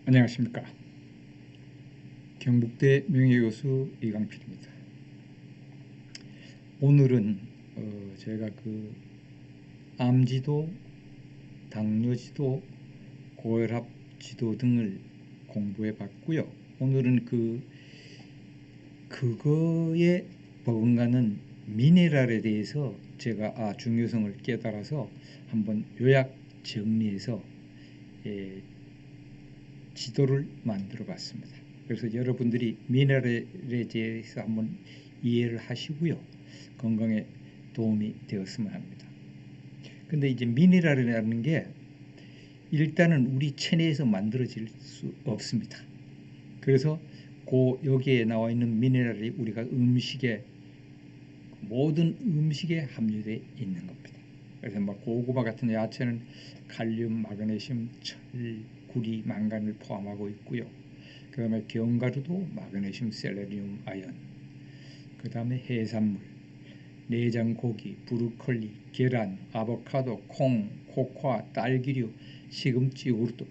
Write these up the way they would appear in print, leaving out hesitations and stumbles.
안녕하십니까. 경북대 명예교수 이강필입니다. 오늘은 제가 암지도, 당뇨지도, 고혈압지도 등을 공부해 봤고요. 오늘은 그거에 버금가는 미네랄에 대해서 제가 중요성을 깨달아서 한번 요약 정리해서 지도를 만들어 봤습니다. 그래서 여러분들이 미네랄에 대해서 한번 이해를 하시고요. 건강에 도움이 되었으면 합니다. 근데 이제 미네랄이라는 게 일단은 우리 체내에서 만들어질 수 없습니다. 그래서 여기에 나와 있는 미네랄이 우리가 모든 음식에 함유되어 있는 겁니다. 그래서 고구마 같은 야채는 칼륨, 마그네슘, 철, 구리, 망간을 포함하고 있고요. 그 다음에 견과류도 마그네슘, 셀레늄, 아연. 그 다음에 해산물, 내장고기, 브로콜리, 계란, 아보카도, 콩, 코코아, 딸기류, 시금치, 요구르트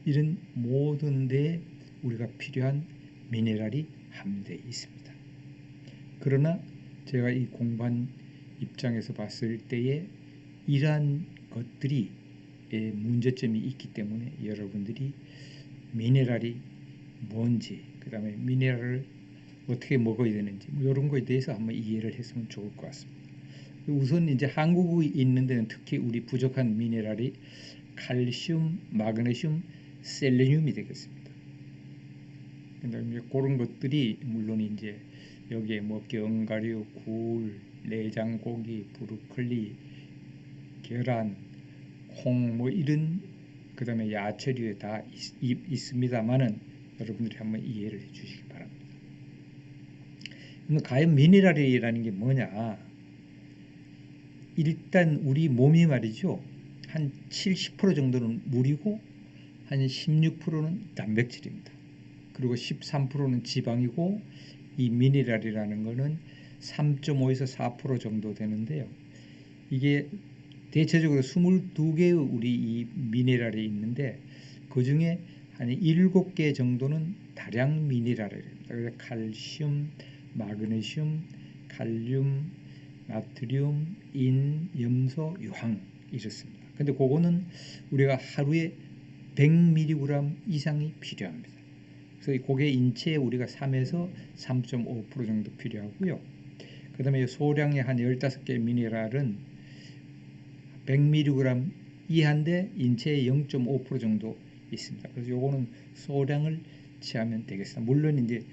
이런 모든 데 우리가 필요한 미네랄이 함유되어 있습니다. 그러나 제가 이 공부한 입장에서 봤을 때에 이러한 것들이 문제점이 있기 때문에 여러분들이 미네랄이 뭔지, 그 다음에 미네랄을 어떻게 먹어야 되는지 이런 거에 대해서 한번 이해를 했으면 좋을 것 같습니다. 우선 이제 한국에 있는 데는 특히 우리 부족한 미네랄이 칼슘, 마그네슘, 셀레늄이 되겠습니다. 그다음에 그런 것들이 물론 이제 여기에 견과류, 굴, 내장고기, 브로콜리, 계란, 콩 이런 그다음에 야채류에 다 있습니다만은 여러분들이 한번 이해를 해주시기 바랍니다. 과연 미네랄이라는 게 뭐냐? 일단 우리 몸이 말이죠. 한 70% 정도는 물이고 한 16%는 단백질입니다. 그리고 13%는 지방이고 이 미네랄이라는 거는 3.5에서 4% 정도 되는데요. 이게 대체적으로 22개의 우리 이 미네랄이 있는데 그 중에 한 7개 정도는 다량 미네랄입니다. 그래서 칼슘, 마그네슘, 칼륨, 나트륨, 인, 염소, 유황 이렇습니다. 근데 그거는 우리가 하루에 100mg 이상이 필요합니다. 그래서 그게 인체에 우리가 3에서 3.5% 정도 필요하고요. 그 다음에 소량의 한 15개 미네랄은 100mg 이하인데 인체에 0.5% 정도 있습니다. 그래서 요거는 소량을 취하면 되겠습니다. 물론 이제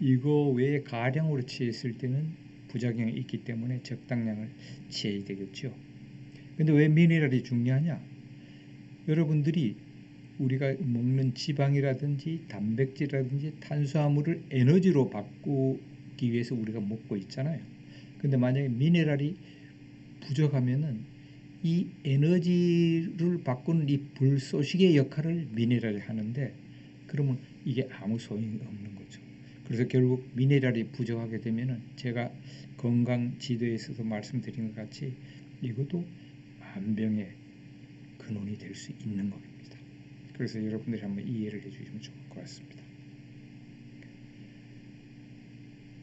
이거 외에 가량으로 취했을 때는 부작용이 있기 때문에 적당량을 취해야 되겠죠. 근데 왜 미네랄이 중요하냐? 여러분들이 우리가 먹는 지방이라든지 단백질이라든지 탄수화물을 에너지로 바꾸기 위해서 우리가 먹고 있잖아요. 근데 만약에 미네랄이 부족하면은 이 에너지를 바꾸는 이 불쏘시개 역할을 미네랄이 하는데 그러면 이게 아무 소용이 없는 거죠. 그래서 결국 미네랄이 부족하게 되면은 제가 건강 지도에서도 말씀드린 것 같이 이것도 만병의 근원이 될 수 있는 겁니다. 그래서 여러분들이 한번 이해를 해주시면 좋을 것 같습니다.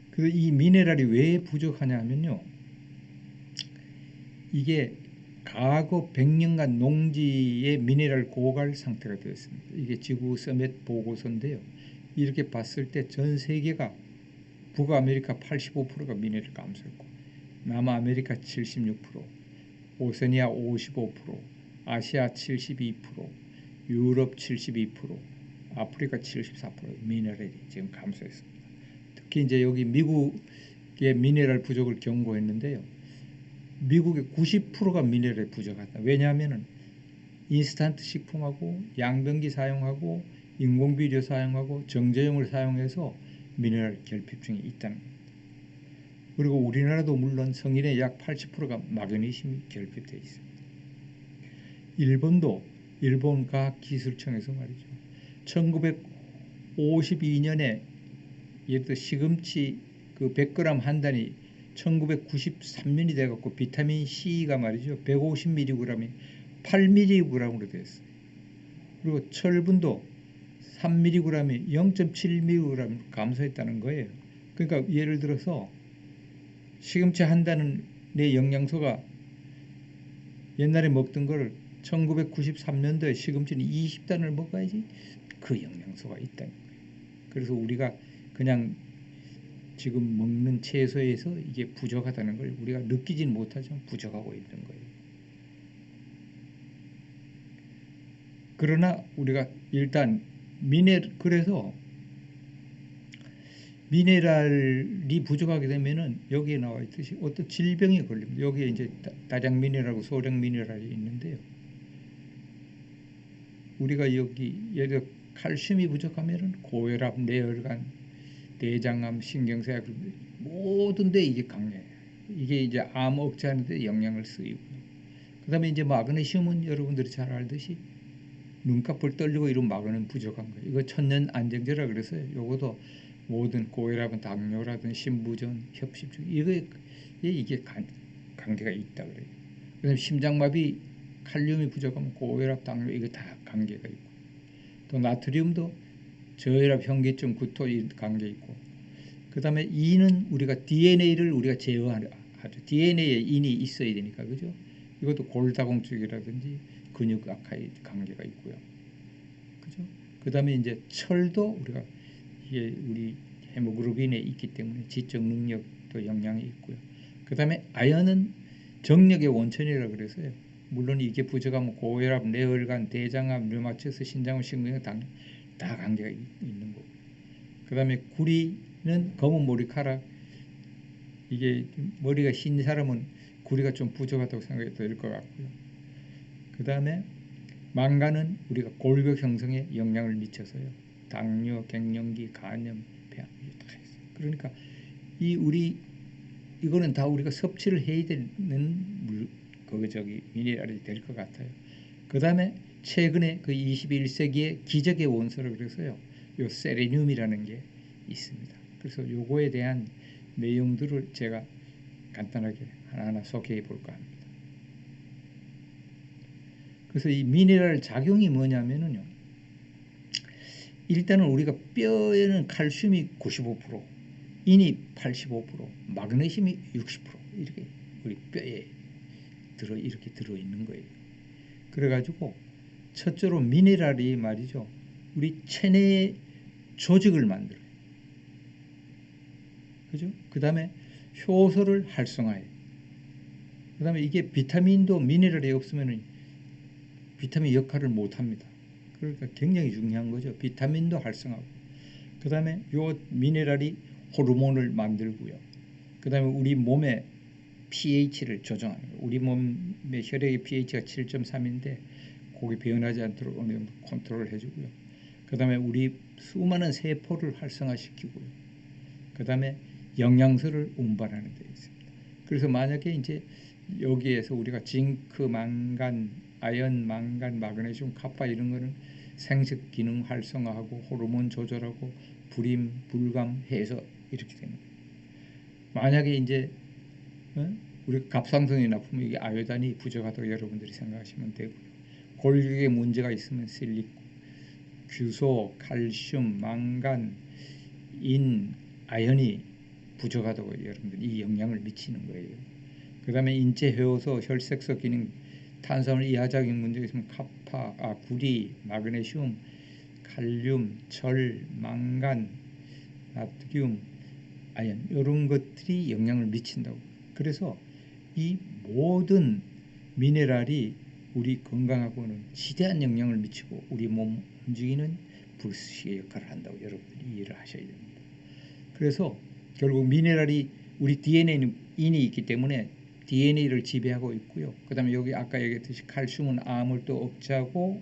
그래서 이 미네랄이 왜 부족하냐면요. 이게 과거 100년간 농지의 미네랄 고갈 상태가 되었습니다. 이게 지구 서밋 보고서인데요. 이렇게 봤을 때 전 세계가 북아메리카 85%가 미네랄 감소했고 남아메리카 76%, 오세니아 55%, 아시아 72%, 유럽 72%, 아프리카 74% 미네랄이 지금 감소했습니다. 특히 이제 여기 미국의 미네랄 부족을 경고했는데요. 미국의 90%가 미네랄이 부족하다. 왜냐하면은 인스턴트 식품하고 양변기 사용하고 인공비료 사용하고 정제용을 사용해서 미네랄 결핍증이 있다는 겁니다. 그리고 우리나라도 물론 성인의 약 80%가 마그네슘이 결핍되어 있습니다. 일본 과학기술청에서 말이죠. 1952년에 예를 들어 시금치 100g 한 단이 1993년이 돼갖고 비타민 C가 말이죠. 150mg이 8mg으로 됐어요. 그리고 철분도 3mg이 0.7mg 감소했다는 거예요. 그러니까 예를 들어서 시금치 한 단은 내 영양소가 옛날에 먹던 걸 1993년도에 시금치는 20단을 먹어야지 그 영양소가 있다는 거예요. 그래서 우리가 그냥 지금 먹는 채소에서 이게 부족하다는 걸 우리가 느끼지는 못하지만 부족하고 있는 거예요. 그러나 우리가 일단 그래서 미네랄이 부족하게 되면은 여기에 나와 있듯이 어떤 질병이 걸립니다. 여기에 이제 다량 미네랄하고 소량 미네랄이 있는데요. 우리가 여기 예를 들어 칼슘이 부족하면은 고혈압, 뇌혈관, 대장암, 신경쇠약 모든 데 이게 강해요. 이게 이제 암 억제하는 데 영향을 쓰이고요. 그다음에 이제 마그네슘은 여러분들이 잘 알듯이 눈꺼풀 떨리고 이런 마그는 부족한 거예요. 이거 천년 안정제라 그래서요. 요것도 모든 고혈압은 당뇨라든 신부전, 협심증 이게 관계가 있다 그래요. 그다음에 심장마비 칼륨이 부족하면 고혈압, 당뇨 이거 다 관계가 있고 또 나트륨도 저혈압, 현기증, 구토 이 관계 있고 그다음에 E는 우리가 DNA를 우리가 제어하죠. DNA에 인이 있어야 되니까 그죠? 이것도 골다공증이라든지 근육 악화에 관계가 있고요. 그죠? 그다음에 이제 철도 우리가 이게 우리 헤모글로빈에 있기 때문에 지적 능력도 영향이 있고요. 그다음에 아연은 정력의 원천이라 그래서요. 물론 이게 부족하면 고혈압, 뇌혈관, 대장암, 류마티스, 신장암, 심근경 다 관계가 있는 거고. 그다음에 구리는 검은 머리카락 이게 머리가 흰 사람은 구리가 좀 부족하다고 생각이 될 것 같고요. 그 다음에 망간은 우리가 골격 형성에 영향을 미쳐서요. 당뇨, 갱년기, 간염, 폐암 다 있어요. 그러니까 이거는 다 우리가 섭취를 해야 되는 미네랄이 될 것 같아요. 그 다음에 최근에 그 21세기의 기적의 원소라 그래서요. 요 세레늄이라는 게 있습니다. 그래서 요거에 대한 내용들을 제가 간단하게 하나하나 소개해 볼까 합니다. 그래서 이 미네랄 작용이 뭐냐면은요. 일단은 우리가 뼈에는 칼슘이 95%, 인이 85%, 마그네슘이 60% 이렇게 우리 뼈에 이렇게 들어 있는 거예요. 그래가지고 첫째로 미네랄이 말이죠. 우리 체내의 조직을 만들어요. 그죠? 그 다음에 효소를 활성화해요. 그 다음에 이게 비타민도 미네랄이 없으면 비타민 역할을 못합니다. 그러니까 굉장히 중요한 거죠. 비타민도 활성화하고. 그 다음에 요 미네랄이 호르몬을 만들고요. 그 다음에 우리 몸의 pH를 조정하는 거예요. 우리 몸의 혈액의 pH가 7.3인데 그게 변하지 않도록 어느 정도 컨트롤을 해주고요. 그 다음에 우리 수많은 세포를 활성화시키고요. 그 다음에 영양소를 운반하는 데 있습니다. 그래서 만약에 이제 여기에서 우리가 징크, 망간, 아연, 망간, 마그네슘, 카파 이런 거는 생殖 기능 활성화하고 호르몬 조절하고 불임, 불감, 해소 이렇게 되는 거예요. 만약에 이제 우리 갑상선이 나쁘면 이게 아요단이 부족하다고 여러분들이 생각하시면 되고요. 골격에 문제가 있으면 실리콘, 규소, 칼슘, 망간, 인, 아연이 부족하다고 여러분들이 이 영향을 미치는 거예요. 그 다음에 인체 효소, 혈색소 기능, 탄수화물 이하작용 문제가 있으면 카파, 구리, 마그네슘, 칼륨, 철, 망간, 나트륨, 아연 이런 것들이 영향을 미친다고. 그래서 이 모든 미네랄이 우리 건강하고는 지대한 영향을 미치고 우리 몸 움직이는 불씨의 역할을 한다고 여러분들이 이해를 하셔야 됩니다. 그래서 결국 미네랄이 우리 DNA는 인이 있기 때문에 DNA를 지배하고 있고요. 그 다음에 여기 아까 얘기했듯이 칼슘은 암을 또 억제하고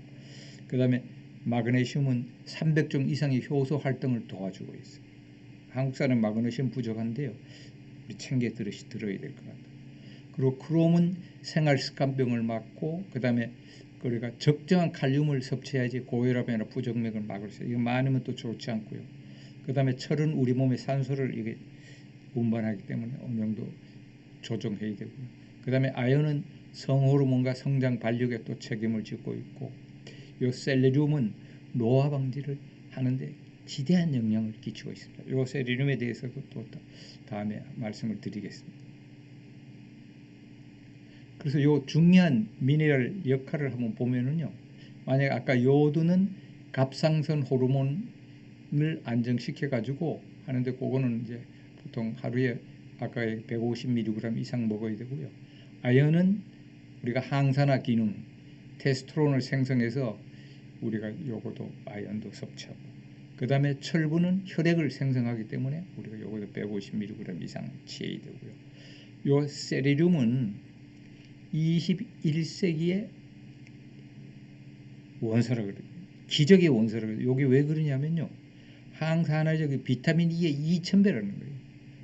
그 다음에 마그네슘은 300종 이상의 효소 활동을 도와주고 있어요. 한국 사람 마그네슘 부족한데요. 우리 챙겨 들어야 될 것 같아요. 그리고 크롬은 생활습관병을 막고 그 다음에 우리가 적정한 칼륨을 섭취해야지 고혈압이나 부정맥을 막을 수 있어요. 이거 많으면 또 좋지 않고요. 그 다음에 철은 우리 몸의 산소를 이게 운반하기 때문에 어느 정도 조정해야 되고요. 그 다음에 아연은 성호르몬과 성장 발육에 또 책임을 지고 있고 요 셀레늄은 노화 방지를 하는데 지대한 영향을 끼치고 있습니다. 요 세리듐에 대해서도 또 다음에 말씀을 드리겠습니다. 그래서 요 중요한 미네랄 역할을 한번 보면은요. 만약 아까 요오드는 갑상선 호르몬을 안정시켜 가지고 하는데 그거는 이제 보통 하루에 아까 150mg 이상 먹어야 되고요. 아연은 우리가 항산화 기능, 테스토스테론을 생성해서 우리가 요거도 아연도 섭취하고, 그 다음에 철분은 혈액을 생성하기 때문에 우리가 요거도 150mg 이상 취해야 되고요. 요 세리듐은 21세기의 원소라 그래요. 기적의 원소라 그래요. 요게 왜 그러냐면요. 항산화적 비타민 E의 2000배라는 거예요.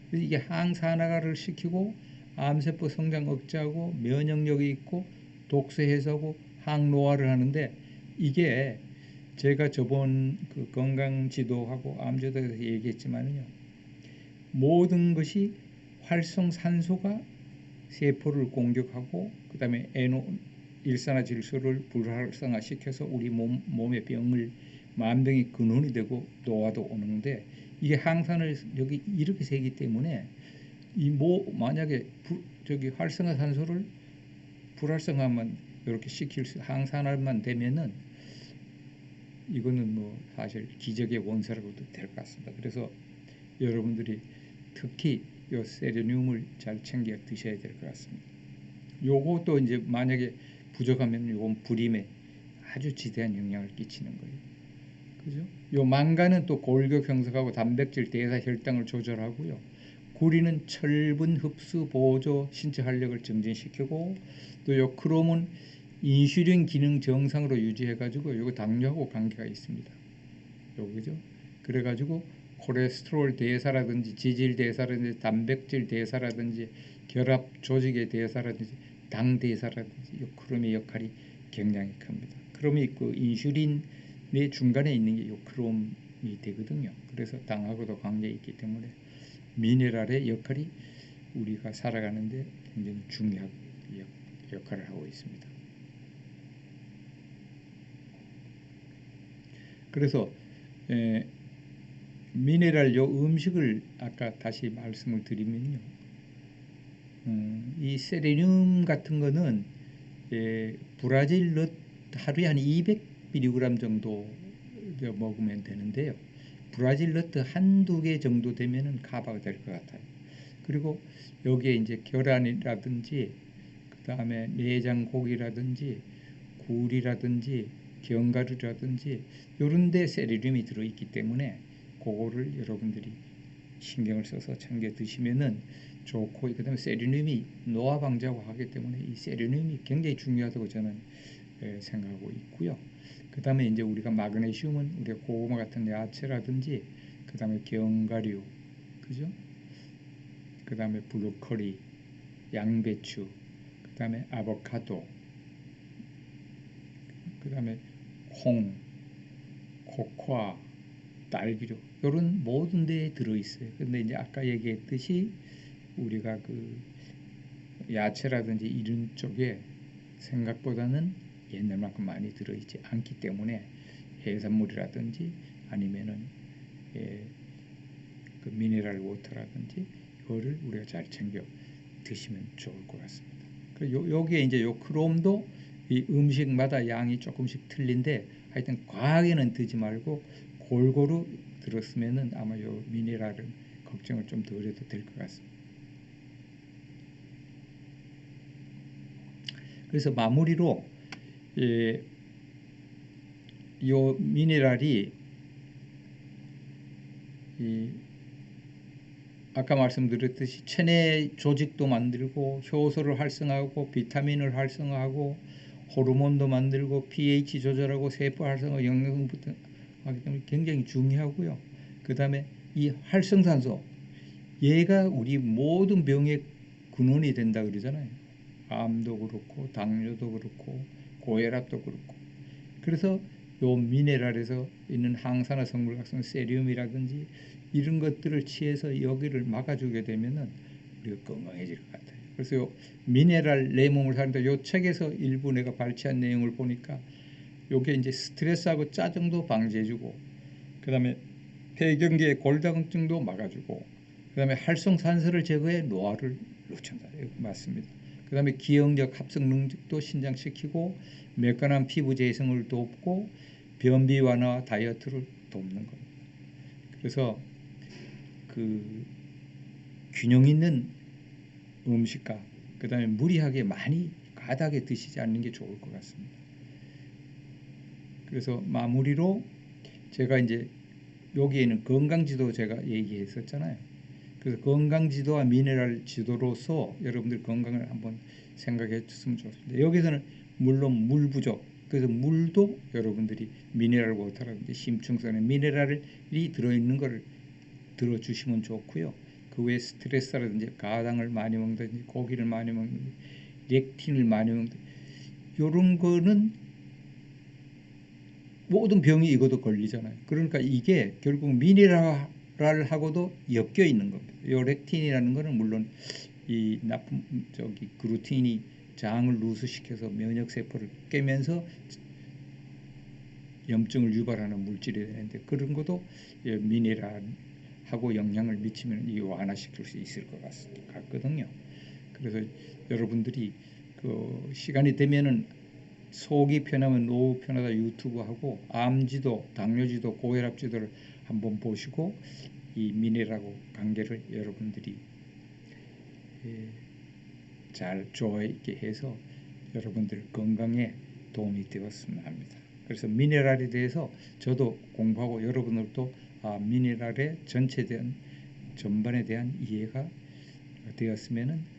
그래서 이게 항산화를 시키고 암세포 성장 억제하고 면역력이 있고 독소 해소하고 항노화를 하는데, 이게 제가 저번 그 건강지도하고 암지도에서 얘기했지만요. 모든 것이 활성산소가 세포를 공격하고 그 다음에 일산화질소를 불활성화시켜서 우리 몸의 병을 만병의 근원이 되고 노화도 오는데, 이게 항산화력이 이렇게 세기 때문에 만약에 활성화산소를 불활성화만 이렇게 시킬 수 항산화만 되면은 이거는 뭐 사실 기적의 원소라고도 될 것 같습니다. 그래서 여러분들이 특히 요 세레늄을 잘 챙겨 드셔야 될 것 같습니다. 요것도 이제 만약에 부족하면 요건 불임에 아주 지대한 영향을 끼치는 거예요. 그죠? 요 망간은 또 골격 형성하고 단백질 대사 혈당을 조절하고요. 구리는 철분 흡수 보조 신체 활력을 증진시키고, 또 요 크롬은 인슐린 기능 정상으로 유지해 가지고 이거 당뇨하고 관계가 있습니다. 요거죠. 그래 가지고 콜레스테롤 대사라든지 지질 대사라든지 단백질 대사라든지 결합 조직의 대사라든지 당 대사라든지 요 크롬의 역할이 굉장히 큽니다. 크롬이 그 인슐린의 중간에 있는 게 요 크롬이 되거든요. 그래서 당하고도 관계 있기 때문에 미네랄의 역할이 우리가 살아가는데 굉장히 중요한 역할을 하고 있습니다. 그래서 미네랄 요 음식을 아까 다시 말씀을 드리면요, 이 세레늄 같은 거는 브라질 넛 하루에 한 200mg 정도 먹으면 되는데요. 브라질 너트 한두 개 정도 되면은 커버가 될 것 같아요. 그리고 여기에 이제 계란이라든지 그 다음에 내장 고기라든지 굴이라든지 견과류라든지 이런 데 세리듐이 들어있기 때문에 그거를 여러분들이 신경을 써서 챙겨 드시면은 좋고, 그 다음에 세리듐이 노화 방지하고 하기 때문에 이 세리듐이 굉장히 중요하다고 저는 생각하고 있고요. 그 다음에 이제 우리가 마그네슘은 우리가 고구마 같은 야채라든지 그 다음에 견과류, 그죠? 그 다음에 브로콜리, 양배추, 그 다음에 아보카도, 그 다음에 콩, 코코아, 딸기류 이런 모든 데에 들어있어요. 근데 이제 아까 얘기했듯이 우리가 그 야채라든지 이런 쪽에 생각보다는 옛날만큼 많이 들어있지 않기 때문에 해산물이라든지 아니면은 그 미네랄 워터라든지 이거를 우리가 잘 챙겨 드시면 좋을 것 같습니다. 여기에 이제 요 크롬도 이 음식마다 양이 조금씩 틀린데 하여튼 과하게는 드지 말고 골고루 들었으면은 아마 요 미네랄은 걱정을 좀 덜 해도 될 것 같습니다. 그래서 마무리로 요 미네랄이 아까 말씀드렸듯이 체내 조직도 만들고 효소를 활성화하고 비타민을 활성화하고 호르몬도 만들고 pH 조절하고 세포 활성화 영양분부터 하기 때문에 굉장히 중요하고요. 그 다음에 이 활성산소, 얘가 우리 모든 병의 근원이 된다 그러잖아요. 암도 그렇고 당뇨도 그렇고 고혈압도 그렇고. 그래서 요 미네랄에서 있는 항산화 성분 같은 세륨이라든지 이런 것들을 취해서 여기를 막아주게 되면은 우리가 건강해질 것 같아요. 그래서 요 미네랄 내 몸을 사는데 요 책에서 일부 내가 발췌한 내용을 보니까 요게 이제 스트레스하고 짜증도 방지해주고, 그 다음에 폐경기의 골다공증도 막아주고, 그 다음에 활성산소를 제거해 노화를 늦춘다. 맞습니다. 그 다음에 기억력, 합성 능력도 신장시키고, 매끈한 피부 재생을 돕고, 변비 완화, 다이어트를 돕는 겁니다. 그래서 그 균형 있는 음식과 그 다음에 무리하게 많이 과다하게 드시지 않는 게 좋을 것 같습니다. 그래서 마무리로 제가 이제 여기에는 건강지도 제가 얘기했었잖아요. 그래서 건강지도와 미네랄 지도로서 여러분들 건강을 한번 생각해 줬으면 좋겠습니다. 여기서는 물론 물 부족, 그래서 물도 여러분들이 미네랄 워터라든지 심층성의 미네랄이 들어있는 것을 들어주시면 좋고요. 그 외에 스트레스라든지 가당을 많이 먹는다든지 고기를 많이 먹는다든지 렉틴을 많이 먹는다든지 이런 거는 모든 병이 이것도 걸리잖아요. 그러니까 이게 결국 미네랄하고도 엮여 있는 겁니다. 이 렉틴이라는 거는 물론 이 나쁜 그루틴이 장을 누수시켜서 면역 세포를 깨면서 염증을 유발하는 물질이 되는데 그런 것도 미네랄하고 영향을 미치면 이 완화시킬 수 있을 것 같거든요. 그래서 여러분들이 그 시간이 되면은 속이 편하면 노후 편하다 유튜브하고 암지도, 당뇨지도, 고혈압지도를 한번 보시고 이 미네랄하고 관계를 여러분들이 잘 좋아있게 해서 여러분들 건강에 도움이 되었으면 합니다. 그래서 미네랄에 대해서 저도 공부하고 여러분들도 미네랄의 전체에 대한 전반에 대한 이해가 되었으면